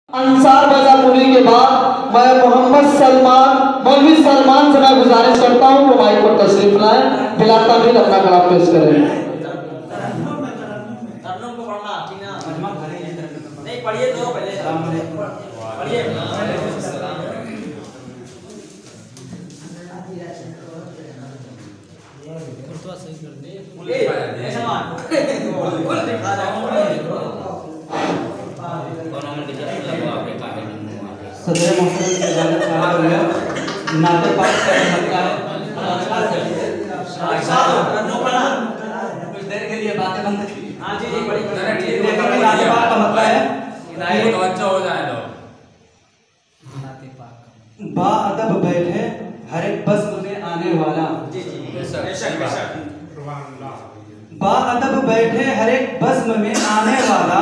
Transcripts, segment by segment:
अंसार बजा पुली के बाद मैं मौलवी सलमान से मैं गुजारिश करता हूँ वो माइक पर तशरीफ लाएं, बिलाता भी अपना कलाम पेश करें। सदर मोहतरम से इजाजत चाहता हूं। नाते पाक का मसला है, कुछ देर के लिए बातें बंद की। हां जी बड़ी देखेंगे नाते पाक का मतलब है कि तवज्जो हो जाए लो। नाते पाक बा अदब बैठे हर एक बज़्म में आने वाला। जी जी बेशक बा अदब बैठे हर एक बज़्म में आने वाला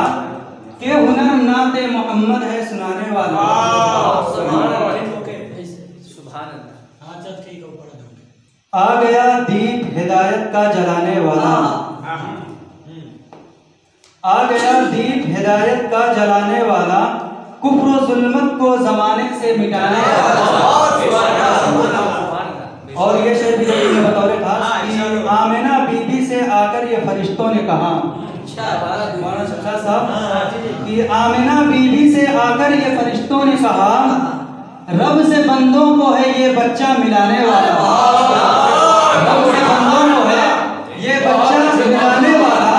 के हुनर नाते मोहम्मद है सुनाने वाला। आ गया दीप हिदायत का जलाने वाला, आ गया दीप हिदायत का जलाने वाला, कुफ्र और जुल्मत को जमाने से मिटाने वाला। और ये शेर भी मैं बतौर खास कि आमिना बीबी से आकर ये फरिश्तों ने कहा कि आमिना बीबी से आकर ये फरिश्तों ने कहा रब से बंदों को है ये बच्चा मिलाने वाला। रब से बंदों को है ये बच्चा मिलाने वाला।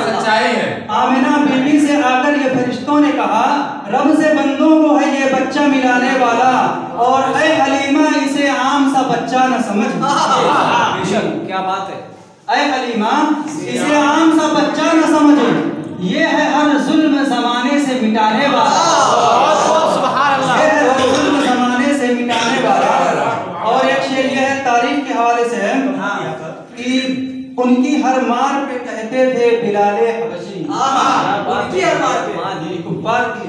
सच्चाई है। आमिना बीबी से आकर ये फरिश्तों ने कहा रब से बंदों को है ये बच्चा मिलाने वाला। और ऐ हलीमा इसे आम सा बच्चा न समझ। क्या बात है। ऐ हलीमा इसे आम सा बच्चा न समझ, ये है हर जुल्म जमाने से मिटाने वाला। ये है हर जुल्म जमाने से मिटाने वाला। और एक शेर ये है तारीख के हवाले से है कि उनकी हर मार पे कहते थे बिलाले हबशी। उनकी हर मार पे कुफ्फार की,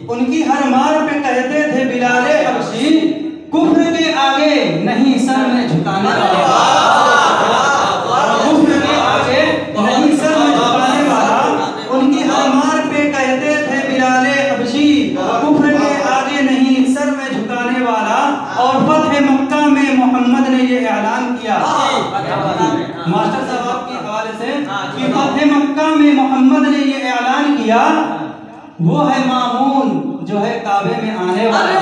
उनकी हर मार पे कहते थे बिलाले हबशी, कुफ्र के आगे नहीं सर में झुकाने वाला। कुफ्र के आगे नहीं सर में झुकाने वाला। उनकी हर मार पे कहते थे बिलाले हबशी, कुफ्र के आगे नहीं सर में झुकाने वाला। और फतह मक्का में मोहम्मद ने ये ऐलान किया, मास्टर साहब आपके हवाले से, कि फतह मक्का में मोहम्मद ने ये ऐलान किया वो है मामून जो है काबे में आने वाला।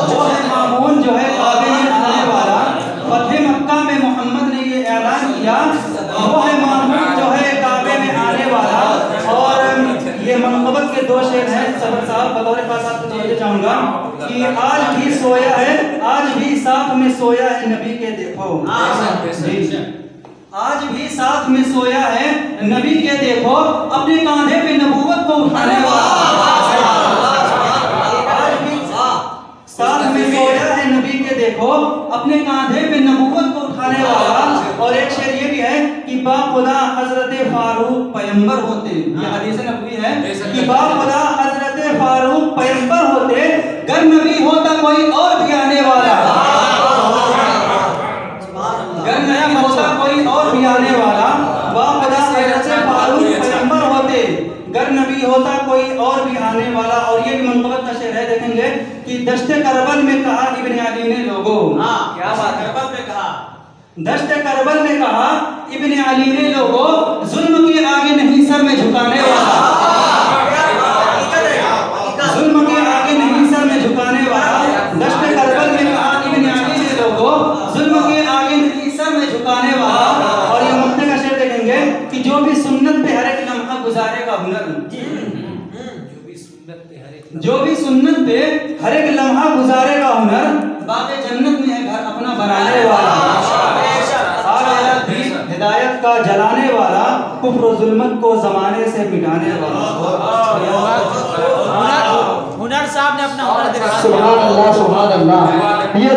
वो है मामून जो है काबे में आने वाला। फतह मक्का में मोहम्मद ने ये ऐलान किया वो है मामून जो है काबे में आने वाला। और ये मनक़बत के दो शेर हैं सबर साहब, बतौर खास आपको समझना चाहूंगा कि आज भी सोया है, आज भी साथ में सोया है नबी के देखो। आज भी साथ में सोया है नबी के देखो, अपने कांधे पे नबूवत को उठाने वाला। आज भी साथ में सोया है नबी के देखो, अपने कांधे पे नबूवत को उठाने वाला। और एक शेर ये भी है कि बाखुदा हजरत फारूक पैगंबर होते, ये हदीस नबवी है कि बाखुदा हजरत फारूक पैगंबर होते, गर नबी होता कोई और भी आने वाला। गर नबी होता कोई और भी आने वाला। बाखुदा हजरत फारूक पैगंबर होते, गर नबी होता कोई और भी आने वाला। और ये भी मनक़बत का शेर है, देखेंगे कि दश्ते करबल में कहा इब्न अली ने लोगों। क्या बात है। करबल में कहा, दश्ते करबल में कहा इब्न अली ने लोगों, जुल्म के आगे नहीं सर में झुकाने वाला। जुल्म के आगे नहीं सर में झुकाने वाला। दश्ते करबल में कहा इब्न अली ने लोगों, जुल्म के आगे नहीं सर में झुकाने वाला। और ये मक्ते का शेर देखेंगे कि जो भी सुन्नत पे हर एक लम्हा गुजारेगा हुनर, जो भी सुन्नत पे हर एक लम्हा गुजारेगा हुनर, बाक़े जन्नत में है घर अपना बनाने वाला। आ गया दीप हिदायत का जलाने वाला, कुफ्र और जुल्मत को जमाने से मिटाने वाला। हुनर साहब ने अपना हुनर दिखाया। सुभान अल्लाह, सुभान अल्लाह। ये